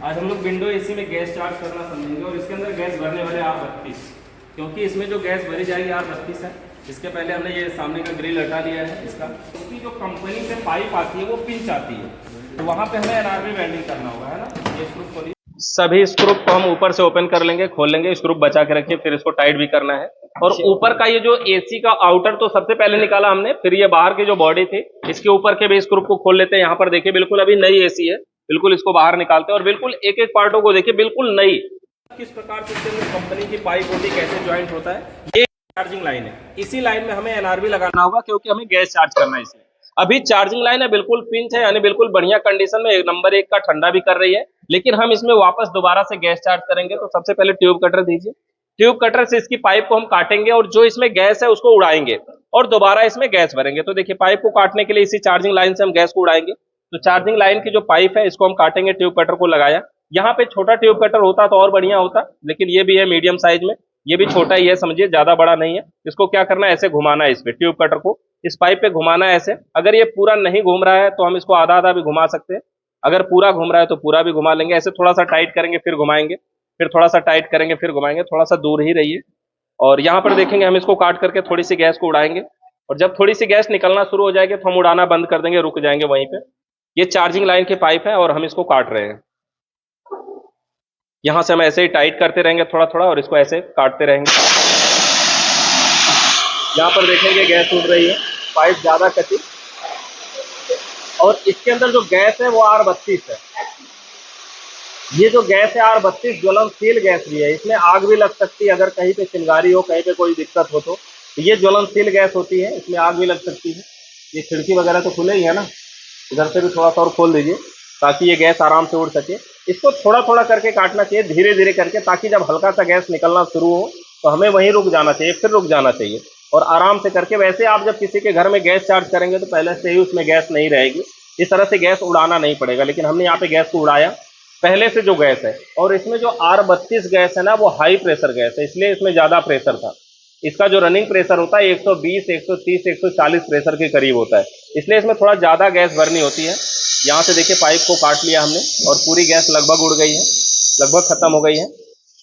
आज हम लोग विंडो एसी में गैस चार्ज करना समझेंगे और इसके अंदर गैस भरने वाले R32, क्योंकि इसमें जो गैस भरी जाएगी R32 है। इसके पहले हमने ये सामने का ग्रिल हटा लिया है इसका। इसकी जो कंपनी से पाइप आती है वो पिंच आती है, तो वहाँ पे हमें NRV वेल्डिंग करना होगा, है ना। ये स्क्रू खोलिए, सभी स्क्रू को हम ऊपर से ओपन कर लेंगे, खोल लेंगे, स्क्रू बचा के रखिए, फिर इसको टाइट भी करना है। और ऊपर का ये जो एसी का आउटर तो सबसे पहले निकाला हमने, फिर ये बाहर की जो बॉडी थी इसके ऊपर के भी स्क्रू को खोल लेते हैं। यहाँ पर देखिए बिल्कुल अभी नई एसी है, बिल्कुल इसको बाहर निकालते हैं और बिल्कुल एक एक पार्टों को देखिए बिल्कुल नई, किस प्रकार से इसके अंदर कंपनी की पाइप होती है, कैसे ज्वाइंट होता है। ये चार्जिंग लाइन है, इसी लाइन में हमें NRV लगाना होगा क्योंकि हमें गैस चार्ज करना है इसमें। अभी चार्जिंग लाइन है बिल्कुल पिंच है, यानी बिल्कुल बढ़िया कंडीशन में, नंबर 1 का ठंडा भी कर रही है। लेकिन हम इसमें वापस दोबारा से गैस चार्ज करेंगे, तो सबसे पहले ट्यूब कटर दीजिए। ट्यूब कटर से इसकी पाइप को हम काटेंगे और जो इसमें गैस है उसको उड़ाएंगे और दोबारा इसमें गैस भरेंगे। तो देखिए पाइप को काटने के लिए इसी चार्जिंग लाइन से हम गैस को उड़ाएंगे। तो चार्जिंग लाइन की जो पाइप है इसको हम काटेंगे, ट्यूब कटर को लगाया। यहाँ पे छोटा ट्यूब कटर होता तो और बढ़िया होता, लेकिन ये भी है मीडियम साइज में, ये भी छोटा ही है, समझिए ज्यादा बड़ा नहीं है। इसको क्या करना है, ऐसे घुमाना है, इस पे ट्यूब कटर को इस पाइप पे घुमाना है ऐसे। अगर ये पूरा नहीं घूम रहा है तो हम इसको आधा आधा भी घुमा सकते हैं, अगर पूरा घूम रहा है तो पूरा भी घुमा लेंगे। ऐसे थोड़ा सा टाइट करेंगे फिर घुमाएंगे, फिर थोड़ा सा टाइट करेंगे फिर घुमाएंगे, थोड़ा सा दूर ही रहिए। और यहाँ पर देखेंगे हम इसको काट करके थोड़ी सी गैस को उड़ाएंगे और जब थोड़ी सी गैस निकलना शुरू हो जाएगी तो हम उड़ाना बंद कर देंगे, रुक जाएंगे वहीं पे। ये चार्जिंग लाइन की पाइप है और हम इसको काट रहे हैं। यहां से हम ऐसे ही टाइट करते रहेंगे थोड़ा थोड़ा और इसको ऐसे काटते रहेंगे। यहां पर देखेंगे गैस उड़ रही है, पाइप ज्यादा कटी और इसके अंदर जो गैस है वो R32 है। ये जो गैस है R32 ज्वलनशील गैस भी है, इसमें आग भी लग सकती है, अगर कहीं पे चिंगारी हो, कहीं पे कोई दिक्कत हो तो ये ज्वलनशील गैस होती है, इसमें आग भी लग सकती है। ये खिड़की वगैरह तो खुले ही है ना, इधर से भी थोड़ा सा और खोल दीजिए ताकि ये गैस आराम से उड़ सके। इसको थोड़ा थोड़ा करके काटना चाहिए, धीरे धीरे करके, ताकि जब हल्का सा गैस निकलना शुरू हो तो हमें वहीं रुक जाना चाहिए, फिर रुक जाना चाहिए और आराम से करके। वैसे आप जब किसी के घर में गैस चार्ज करेंगे तो पहले से ही उसमें गैस नहीं रहेगी, इस तरह से गैस उड़ाना नहीं पड़ेगा। लेकिन हमने यहाँ पे गैस को उड़ाया पहले से जो गैस है, और इसमें जो R32 गैस है ना वो हाई प्रेशर गैस है, इसलिए इसमें ज्यादा प्रेशर था। इसका जो रनिंग प्रेशर होता है 120, 130, 140 प्रेशर के करीब होता है, इसलिए इसमें थोड़ा ज्यादा गैस भरनी होती है। यहाँ से देखिए पाइप को काट लिया हमने और पूरी गैस लगभग उड़ गई है, लगभग खत्म हो गई है।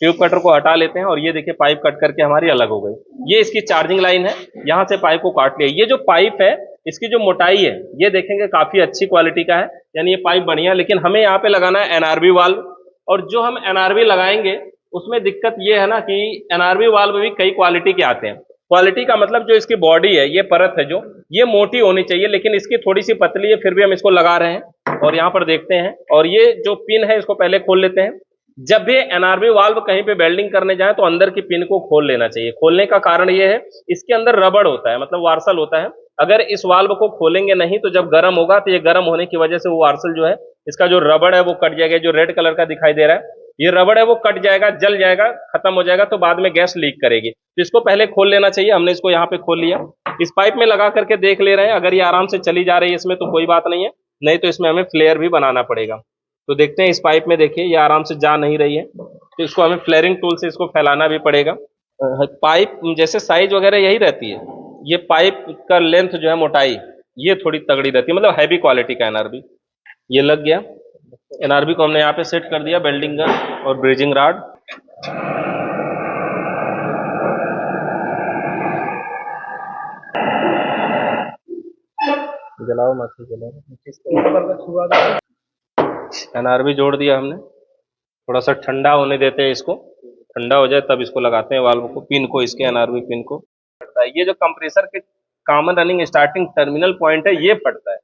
ट्यूब कटर को हटा लेते हैं और ये देखिए पाइप कट करके हमारी अलग हो गई। ये इसकी चार्जिंग लाइन है, यहाँ से पाइप को काट लिया। ये जो पाइप है इसकी जो मोटाई है ये देखेंगे काफी अच्छी क्वालिटी का है, यानी ये पाइप बढ़िया। लेकिन हमें यहाँ पे लगाना है NRV वाल्व, और जो हम NRV लगाएंगे उसमें दिक्कत ये है ना कि NRV वाल्व भी कई क्वालिटी के आते हैं। क्वालिटी का मतलब जो इसकी बॉडी है, ये परत है जो, ये मोटी होनी चाहिए, लेकिन इसकी थोड़ी सी पतली है, फिर भी हम इसको लगा रहे हैं। और यहाँ पर देखते हैं, और ये जो पिन है इसको पहले खोल लेते हैं। जब भी NRV वाल्व कहीं पे वेल्डिंग करने जाए तो अंदर की पिन को खोल लेना चाहिए। खोलने का कारण ये है, इसके अंदर रबड़ होता है, मतलब वार्सल होता है। अगर इस वाल्व को खोलेंगे नहीं तो जब गर्म होगा तो ये गर्म होने की वजह से वो वार्सल जो है, इसका जो रबड़ है वो कट जाएगा। जो रेड कलर का दिखाई दे रहा है ये रबड़ है, वो कट जाएगा, जल जाएगा, खत्म हो जाएगा, तो बाद में गैस लीक करेगी। तो इसको पहले खोल लेना चाहिए। हमने इसको यहाँ पे खोल लिया, इस पाइप में लगा करके देख ले रहे हैं। अगर ये आराम से चली जा रही है इसमें तो कोई बात नहीं है, नहीं तो इसमें हमें फ्लेयर भी बनाना पड़ेगा। तो देखते हैं इस पाइप में, देखिए ये आराम से जा नहीं रही है, तो इसको हमें फ्लेयरिंग टूल से इसको फैलाना भी पड़ेगा। पाइप जैसे साइज वगैरह यही रहती है, ये पाइप का लेंथ जो है, मोटाई, ये थोड़ी तगड़ी रहती है, मतलब हैवी क्वालिटी का NRV। ये लग गया, NRV को हमने यहाँ पे सेट कर दिया, वेल्डिंग गन और ब्रिजिंग रॉड। जलाओ मत, जलाओ। NRV जोड़ दिया हमने, थोड़ा सा ठंडा होने देते हैं इसको, ठंडा हो जाए तब इसको लगाते हैं वाल्व को, पिन को, इसके NRV पिन को। ये जो कंप्रेसर के common running starting terminal point है ये फटता है,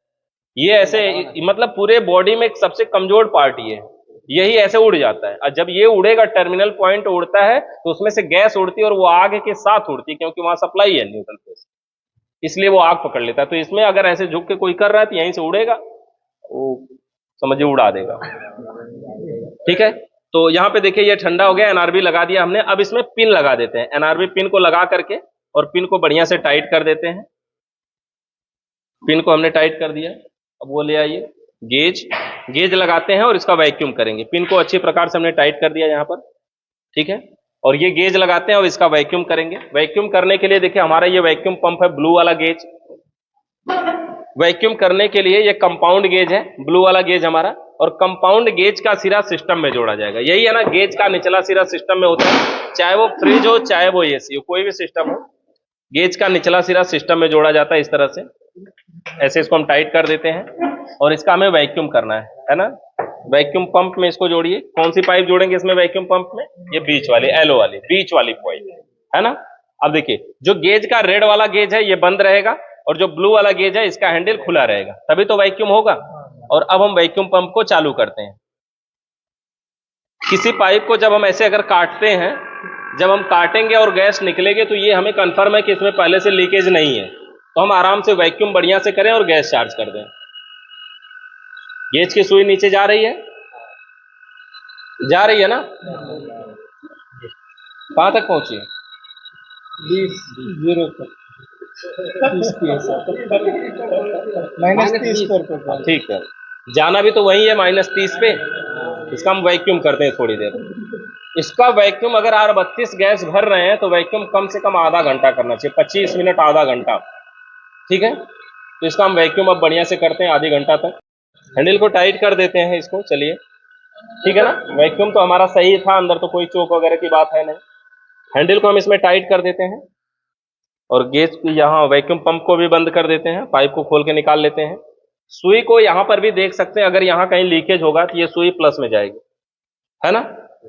ये ऐसे मतलब पूरे बॉडी में एक सबसे कमजोर पार्ट ये है, यही ऐसे उड़ जाता है। और जब ये उड़ेगा, टर्मिनल पॉइंट उड़ता है तो उसमें से गैस उड़ती है और वो आग के साथ उड़ती है, क्योंकि वहां सप्लाई है न्यूट्रल फेस, इसलिए वो आग पकड़ लेता है। तो इसमें अगर ऐसे झुक के कोई कर रहा है तो यहीं से उड़ेगा, वो समझिए उड़ा देगा। ठीक है, तो यहाँ पे देखिए ये ठंडा हो गया, NRV लगा दिया हमने। अब इसमें पिन लगा देते हैं, NRV पिन को लगा करके और पिन को बढ़िया से टाइट कर देते हैं। पिन को हमने टाइट कर दिया, अब वो ले आइए, गेज लगाते हैं और इसका वैक्यूम करेंगे। पिन को अच्छी प्रकार से हमने टाइट कर दिया यहाँ पर, ठीक है, और ये गेज लगाते हैं और इसका वैक्यूम करेंगे। वैक्यूम करने के लिए देखिए हमारा ये वैक्यूम पंप है, ब्लू वाला गेज। वैक्यूम करने के लिए ये कंपाउंड गेज है, ब्लू वाला गेज हमारा। और कंपाउंड गेज का सिरा सिस्टम में जोड़ा जाएगा। यही है ना, गेज का निचला सिरा सिस्टम में होता है, चाहे वो फ्रिज हो चाहे वो एसी हो, कोई भी सिस्टम हो, गेज का निचला सिरा सिस्टम में जोड़ा जाता है इस तरह से। ऐसे इसको हम टाइट कर देते हैं और इसका हमें वैक्यूम करना है ना। वैक्यूम पंप में इसको जोड़िए। कौन सी पाइप जोड़ेंगे इसमें वैक्यूम पंप में? ये बीच वाली, एलो वाली, बीच वाली पाइप है ना। अब देखिए, जो गेज का रेड वाला गेज है ये बंद रहेगा और जो ब्लू वाला गेज है इसका हैंडल खुला रहेगा, तभी तो वैक्यूम होगा। और अब हम वैक्यूम पंप को चालू करते हैं। किसी पाइप को जब हम ऐसे अगर काटते हैं, जब हम काटेंगे और गैस निकलेगी तो ये हमें कंफर्म है कि इसमें पहले से लीकेज नहीं है, तो हम आराम से वैक्यूम बढ़िया से करें और गैस चार्ज कर दें। गेज की सुई नीचे जा रही है, जा रही है ना? कहां तक पहुंची? 20 तक, -30 पर। ठीक है, जाना भी तो वही है -30 पे। इसका हम वैक्यूम करते हैं थोड़ी देर। इसका वैक्यूम अगर R32 गैस भर रहे हैं तो वैक्यूम कम से कम आधा घंटा करना चाहिए, 25 मिनट आधा घंटा। ठीक है, तो इसका हम वैक्यूम अब बढ़िया से करते हैं आधे घंटा तक। हैंडल को टाइट कर देते हैं इसको, चलिए ठीक है ना। वैक्यूम तो हमारा सही था, अंदर तो कोई चोक वगैरह की बात है नहीं। हैंडल को हम इसमें टाइट कर देते हैं और गेज यहाँ वैक्यूम पंप को भी बंद कर देते हैं, पाइप को खोल के निकाल लेते हैं। सुई को यहाँ पर भी देख सकते हैं, अगर यहाँ कहीं लीकेज होगा तो ये सुई प्लस में जाएगी, है ना।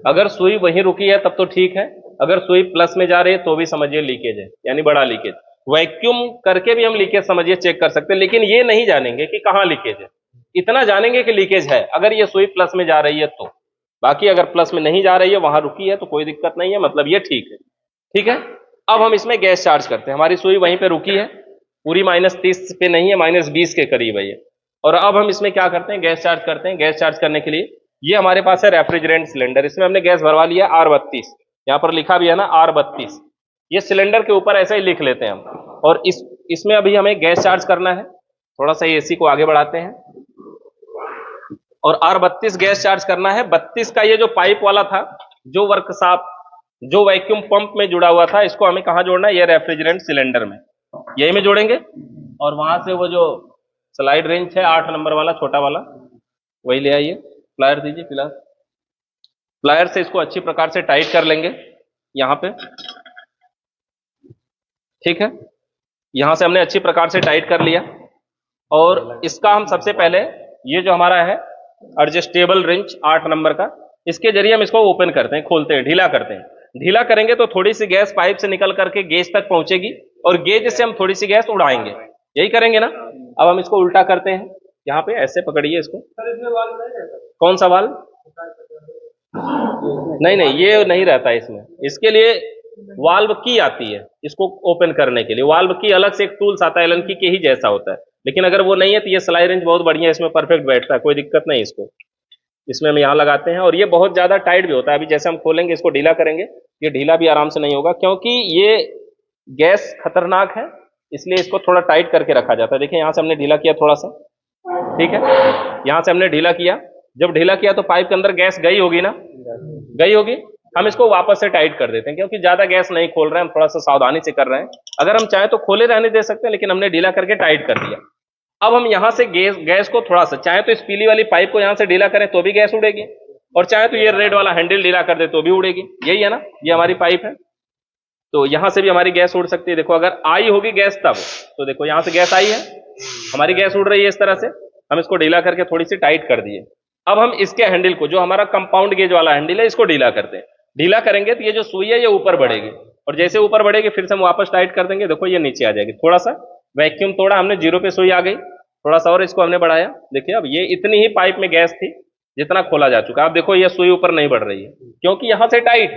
अगर सुई वहीं रुकी है तब तो ठीक है, अगर सुई प्लस में जा रही है तो भी समझिए लीकेज है, यानी बड़ा लीकेज। वैक्यूम करके भी हम लीकेज समझिए चेक कर सकते हैं, लेकिन ये नहीं जानेंगे कि कहाँ लीकेज है। इतना जानेंगे कि लीकेज है अगर ये सुई प्लस में जा रही है तो। बाकी अगर प्लस में नहीं जा रही है, वहां रुकी है, तो कोई दिक्कत नहीं है, मतलब ये ठीक है। ठीक है, अब हम इसमें गैस चार्ज करते हैं। हमारी सुई वहीं पे रुकी है, पूरी -30 पे नहीं है, -20 के करीब है ये। और अब हम इसमें क्या करते हैं, गैस चार्ज करते हैं। गैस चार्ज करने के लिए ये हमारे पास है रेफ्रिजरेंट सिलेंडर, इसमें हमने गैस भरवा लिया R32, यहाँ पर लिखा भी है ना R32। ये सिलेंडर के ऊपर ऐसे ही लिख लेते हैं हम। और इसमें अभी हमें गैस चार्ज करना है। थोड़ा सा एसी को आगे बढ़ाते हैं और R32 गैस चार्ज करना है। 32 का ये जो पाइप वाला था, जो वर्कशॉप, जो वैक्यूम पंप में जुड़ा हुआ था, इसको हमें कहाँ जोड़ना है? ये रेफ्रिजरेंट सिलेंडर में, यही में जोड़ेंगे। और वहां से वो जो स्लाइड रेंच है 8 नंबर वाला छोटा वाला, वही ले आइए। प्लायर दीजिए फिलहाल। प्लायर से इसको अच्छी प्रकार से टाइट कर लेंगे यहाँ पे। ठीक है, यहां से हमने अच्छी प्रकार से टाइट कर लिया। और इसका हम सबसे पहले, ये जो हमारा है एडजस्टेबल रेंच 8 नंबर का, इसके जरिए हम इसको ओपन करते हैं, खोलते हैं, ढीला करते हैं। ढीला करेंगे तो थोड़ी सी गैस पाइप से निकल करके गेज तक पहुंचेगी और गेज से हम थोड़ी सी गैस उड़ाएंगे। यही करेंगे ना। अब हम इसको उल्टा करते हैं, यहाँ पे ऐसे पकड़िए इसको। कौन सा वाल्व? नहीं नहीं, ये नहीं रहता है इसमें। इसके लिए वाल्व की आती है, इसको ओपन करने के लिए वाल्व की अलग से एक टूल्स आता है, एलन की के ही जैसा होता है। लेकिन अगर वो नहीं है तो ये स्लाई रेंच बहुत बढ़िया है, इसमें परफेक्ट बैठता है, कोई दिक्कत नहीं इसको। इसमें हम यहाँ लगाते हैं और ये बहुत ज्यादा टाइट भी होता है। अभी जैसे हम खोलेंगे, इसको ढीला करेंगे, ये ढीला भी आराम से नहीं होगा, क्योंकि ये गैस खतरनाक है, इसलिए इसको थोड़ा टाइट करके रखा जाता है। देखिए यहाँ से हमने ढीला किया थोड़ा सा, ठीक है, यहाँ से हमने ढीला किया। जब ढीला किया तो पाइप के अंदर गैस गई होगी ना, गई होगी। हम इसको वापस से टाइट कर देते हैं, क्योंकि ज्यादा गैस नहीं खोल रहे हैं, हम थोड़ा सा सावधानी से कर रहे हैं। अगर हम चाहे तो खोले रहने दे सकते हैं, लेकिन हमने ढीला करके टाइट कर दिया। अब हम यहां से गैस को थोड़ा सा, चाहे तो इस पीली वाली पाइप को यहां से ढीला करें तो भी गैस उड़ेगी, और चाहे तो ये रेड वाला हैंडल ढीला कर दे तो भी उड़ेगी। यही है ना, ये हमारी पाइप है, तो यहां से भी हमारी गैस उड़ सकती है। देखो अगर आई होगी गैस तब, तो देखो यहां से गैस आई है, हमारी गैस उड़ रही है इस तरह से। हम इसको ढीला करके थोड़ी सी टाइट कर दिए। अब हम इसके हैंडल को, जो हमारा कंपाउंड गेज वाला हैंडल है, इसको ढीला करते हैं। ढीला करेंगे तो ये जो सुई है ये ऊपर बढ़ेगी, और जैसे ऊपर बढ़ेगी फिर से हम वापस टाइट कर देंगे। देखो ये नीचे आ जाएगी। थोड़ा सा वैक्यूम तोड़ा हमने, 0 पे सुई आ गई, थोड़ा सा और इसको हमने बढ़ाया। देखिए अब ये इतनी ही पाइप में गैस थी जितना खोला जा चुका है। अब देखो ये सुई ऊपर नहीं बढ़ रही है, क्योंकि यहां से टाइट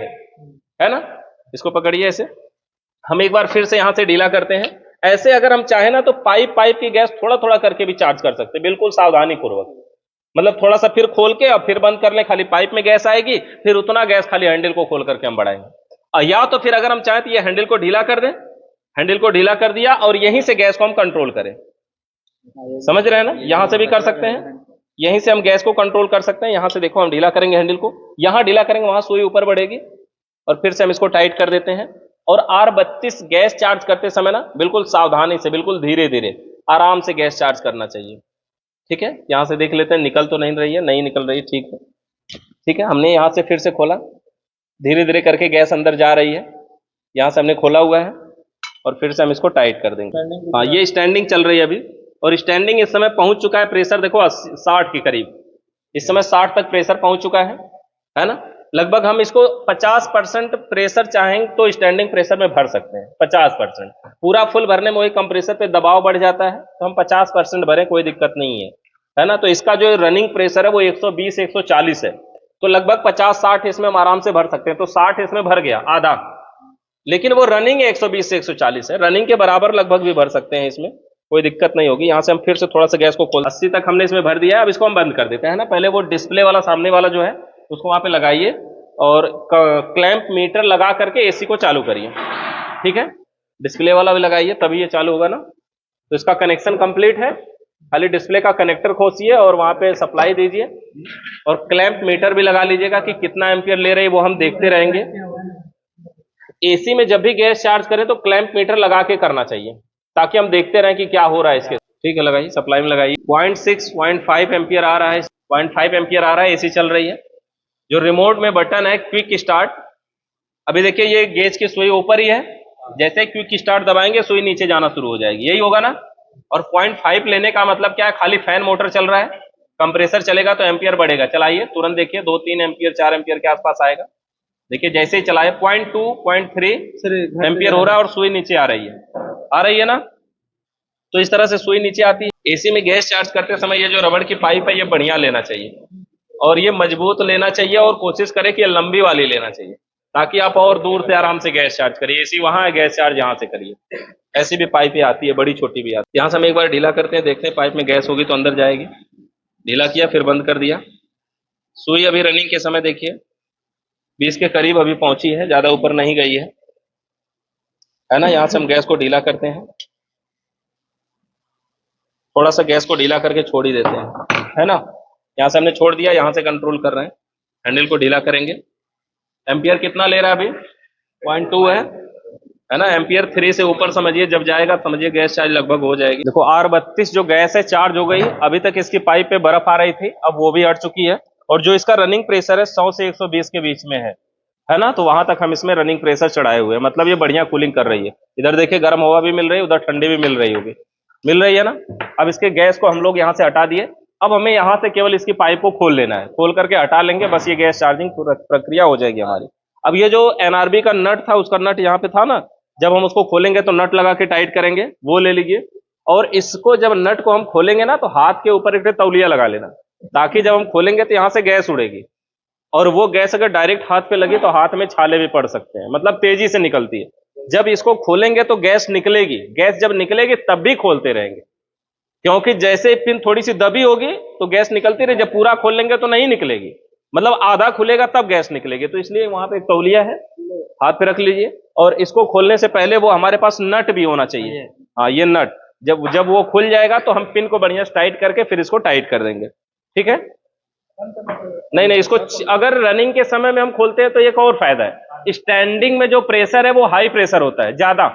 है ना। इसको पकड़िए ऐसे। हम एक बार फिर से यहां से ढीला करते हैं। ऐसे अगर हम चाहें ना तो पाइप की गैस थोड़ा थोड़ा करके भी चार्ज कर सकते हैं, बिल्कुल सावधानी पूर्वक। मतलब थोड़ा सा फिर खोल के और फिर बंद कर ले, खाली पाइप में गैस आएगी, फिर उतना गैस खाली हैंडल को खोल करके हम बढ़ाएंगे। या तो फिर अगर हम चाहें तो ये हैंडल को ढीला कर दें, हैंडल को ढीला कर दिया और यहीं से गैस को हम कंट्रोल करें। समझ रहे हैं ना, यहां से भी कर सकते हैं, यहीं से हम गैस को कंट्रोल कर सकते हैं। यहां से देखो हम ढीला करेंगे हैंडल को, यहां ढीला करेंगे, वहां सुई ऊपर बढ़ेगी, और फिर से हम इसको टाइट कर देते हैं। और R32 गैस चार्ज करते समय ना बिल्कुल सावधानी से, बिल्कुल धीरे धीरे, आराम से गैस चार्ज करना चाहिए। ठीक है, यहाँ से देख लेते हैं निकल तो नहीं रही है, नहीं निकल रही है, ठीक है। ठीक है, हमने यहाँ से फिर से खोला, धीरे धीरे करके गैस अंदर जा रही है। यहाँ से हमने खोला हुआ है और फिर से हम इसको टाइट कर देंगे। हाँ, ये स्टैंडिंग चल रही है अभी, और स्टैंडिंग इस समय पहुंच चुका है प्रेशर, देखो 60 के करीब, इस समय 60 तक प्रेशर पहुंच चुका है ना। लगभग हम इसको 50% प्रेशर चाहेंगे तो स्टैंडिंग प्रेशर में भर सकते हैं। 50% पूरा फुल भरने में वही कंप्रेसर पे दबाव बढ़ जाता है, तो हम 50% भरें, कोई दिक्कत नहीं है ना। तो इसका जो रनिंग प्रेशर है वो 120 140 है, तो लगभग 50-60 इसमें हम आराम से भर सकते हैं। तो 60 इसमें भर गया आधा, लेकिन वो रनिंग 120 से 140 है, रनिंग के बराबर लगभग भी भर सकते हैं, इसमें कोई दिक्कत नहीं होगी। यहाँ से हम फिर से थोड़ा सा गैस को खोल, 80 तक हमने इसमें भर दिया है। अब इसको हम बंद कर देते हैं ना। पहले वो डिस्प्ले वाला सामने वाला जो है उसको वहां पे लगाइए और क्लैंप मीटर लगा करके एसी को चालू करिए। ठीक है, डिस्प्ले वाला भी लगाइए तभी ये चालू होगा ना। तो इसका कनेक्शन कंप्लीट है, खाली डिस्प्ले का कनेक्टर खोसिए और वहां पे सप्लाई दीजिए, और क्लैंप मीटर भी लगा लीजिएगा कि कितना एम्पियर ले रही है वो हम देखते रहेंगे। एसी में जब भी गैस चार्ज करें तो क्लैंप मीटर लगा के करना चाहिए, ताकि हम देखते रहें कि क्या हो रहा है इसके। ठीक है, लगाइए, सप्लाई में लगाइए। 0.6 0.5 एम्पियर आ रहा है, 0.5 एम्पियर आ रहा है, एसी चल रही है। जो रिमोट में बटन है क्विक स्टार्ट, अभी देखिए ये गेज की सुई ऊपर ही है, जैसे क्विक स्टार्ट दबाएंगे सुई नीचे जाना शुरू हो जाएगी, यही होगा ना। और 0.5 लेने का मतलब क्या है, खाली फैन मोटर चल रहा है, कंप्रेसर चलेगा तो एम्पियर बढ़ेगा। चलाइए, तुरंत देखिए 2-3 एम्पियर 4 एम्पियर के आसपास आएगा। देखिए जैसे ही चलाए 0.2 0.3 एम्पियर हो रहा है और सुई नीचे आ रही है ना। तो इस तरह से सुई नीचे आती है। एसी में गैस चार्ज करते समय ये जो रबड़ की पाइप है ये बढ़िया लेना चाहिए, और ये मजबूत लेना चाहिए, और कोशिश करें कि ये लंबी वाली लेना चाहिए, ताकि आप और दूर से आराम से गैस चार्ज करिए। एसी वहां है, गैस चार्ज यहाँ से करिए। ऐसी भी पाइपें आती है, बड़ी छोटी भी आती है। यहाँ से हम एक बार ढीला करते हैं, देखते हैं पाइप में गैस होगी तो अंदर जाएगी। ढीला किया फिर बंद कर दिया। सुई अभी रनिंग के समय देखिए 20 के करीब अभी पहुंची है, ज्यादा ऊपर नहीं गई है ना। यहाँ से हम गैस को ढीला करते हैं, थोड़ा सा गैस को ढीला करके छोड़ ही देते हैं, है ना। यहाँ से हमने छोड़ दिया, यहाँ से कंट्रोल कर रहे हैं, हैंडल को ढीला करेंगे। एम्पियर कितना ले रहा है अभी, 0.2 है ना। एम्पियर 3 से ऊपर समझिए, जब जाएगा समझिए गैस चार्ज लगभग हो जाएगी। देखो R32 जो गैस है चार्ज हो गई। अभी तक इसकी पाइप पे बर्फ आ रही थी, अब वो भी हट चुकी है, और जो इसका रनिंग प्रेशर है 100 से 120 के बीच में है ना। तो वहां तक हम इसमें रनिंग प्रेशर चढ़ाए हुए हैं, मतलब ये बढ़िया कूलिंग कर रही है। इधर देखिए गर्म हवा भी मिल रही है, उधर ठंडी भी मिल रही होगी, मिल रही है ना। अब इसके गैस को हम लोग यहाँ से हटा दिए। अब हमें यहाँ से केवल इसकी पाइप को खोल लेना है, खोल करके हटा लेंगे, बस ये गैस चार्जिंग प्रक्रिया हो जाएगी हमारी। अब ये जो NRB का नट था, उसका नट यहाँ पे था ना, जब हम उसको खोलेंगे तो नट लगा के टाइट करेंगे, वो ले लीजिए। और इसको जब नट को हम खोलेंगे ना तो हाथ के ऊपर एक तौलिया लगा लेना, ताकि जब हम खोलेंगे तो यहाँ से गैस उड़ेगी, और वो गैस अगर डायरेक्ट हाथ पे लगी तो हाथ में छाले भी पड़ सकते हैं, मतलब तेजी से निकलती है। जब इसको खोलेंगे तो गैस निकलेगी, गैस जब निकलेगी तब भी खोलते रहेंगे, क्योंकि जैसे पिन थोड़ी सी दबी होगी तो गैस निकलती रही, जब पूरा खोल लेंगे तो नहीं निकलेगी, मतलब आधा खुलेगा तब गैस निकलेगी। तो इसलिए वहां पे एक तौलिया है, हाथ पे रख लीजिए, और इसको खोलने से पहले वो हमारे पास नट भी होना चाहिए। हाँ, ये नट जब वो खुल जाएगा तो हम पिन को बढ़िया टाइट करके फिर इसको टाइट कर देंगे। ठीक है, नहीं, इसको अगर रनिंग के समय में हम खोलते हैं तो एक और फायदा है, स्टैंडिंग में जो प्रेशर है वो हाई प्रेशर होता है ज्यादा,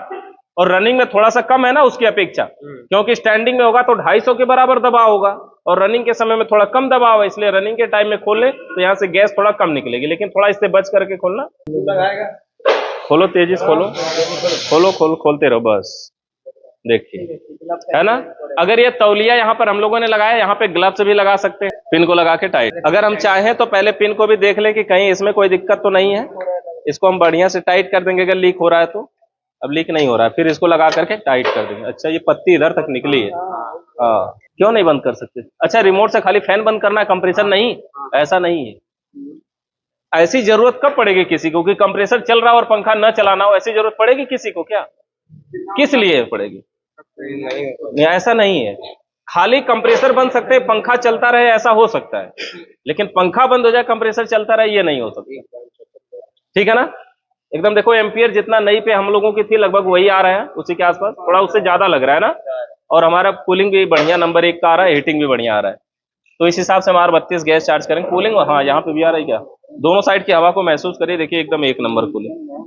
और रनिंग में थोड़ा सा कम है ना उसकी अपेक्षा, क्योंकि स्टैंडिंग में होगा तो 250 के बराबर दबाव होगा, और रनिंग के समय में थोड़ा कम दबाव है, इसलिए रनिंग के टाइम में खोले तो यहाँ से गैस थोड़ा कम निकलेगी, लेकिन थोड़ा इससे बच करके खोलना। खोलो, तेजी से खोलो, खोलते रहो बस। देखिए, है ना। अगर ये तौलिया यहाँ पर हम लोगों ने लगाया, यहाँ पे ग्लव्स भी लगा सकते हैं, पिन को लगा के टाइट। अगर हम चाहें तो पहले पिन को भी देख लें कि कहीं इसमें कोई दिक्कत तो नहीं है, इसको हम बढ़िया से टाइट कर देंगे। अगर लीक हो रहा है तो, अब लीक नहीं हो रहा है, फिर इसको लगा करके टाइट कर देंगे। अच्छा, ये पत्ती इधर तक निकली है, हाँ, क्यों नहीं बंद कर सकते। अच्छा, रिमोट से खाली फैन बंद करना है, कंप्रेसर नहीं, ऐसा नहीं है। ऐसी जरूरत कब पड़ेगी किसी को कि कंप्रेसर चल रहा हो और पंखा न चलाना हो, ऐसी जरूरत पड़ेगी किसी को क्या, किस लिए पड़ेगी? नहीं, ऐसा नहीं है। खाली कंप्रेसर बन सकते हैं, पंखा चलता रहे ऐसा हो सकता है, लेकिन पंखा बंद हो जाए कंप्रेसर चलता रहे ये नहीं हो सकता। ठीक है ना। एकदम देखो, एम्पियर जितना नई पे हम लोगों की थी लगभग वही आ रहा है, उसी के आसपास, थोड़ा उससे ज्यादा लग रहा है ना। और हमारा कूलिंग भी बढ़िया नंबर 1 का आ रहा है, हीटिंग भी बढ़िया आ रहा है। तो इस हिसाब से हम R32 गैस चार्ज करेंगे। कूलिंग हाँ यहाँ पे भी आ रही है क्या, दोनों साइड की हवा को महसूस करिए, देखिए एकदम 1 नंबर कूलिंग।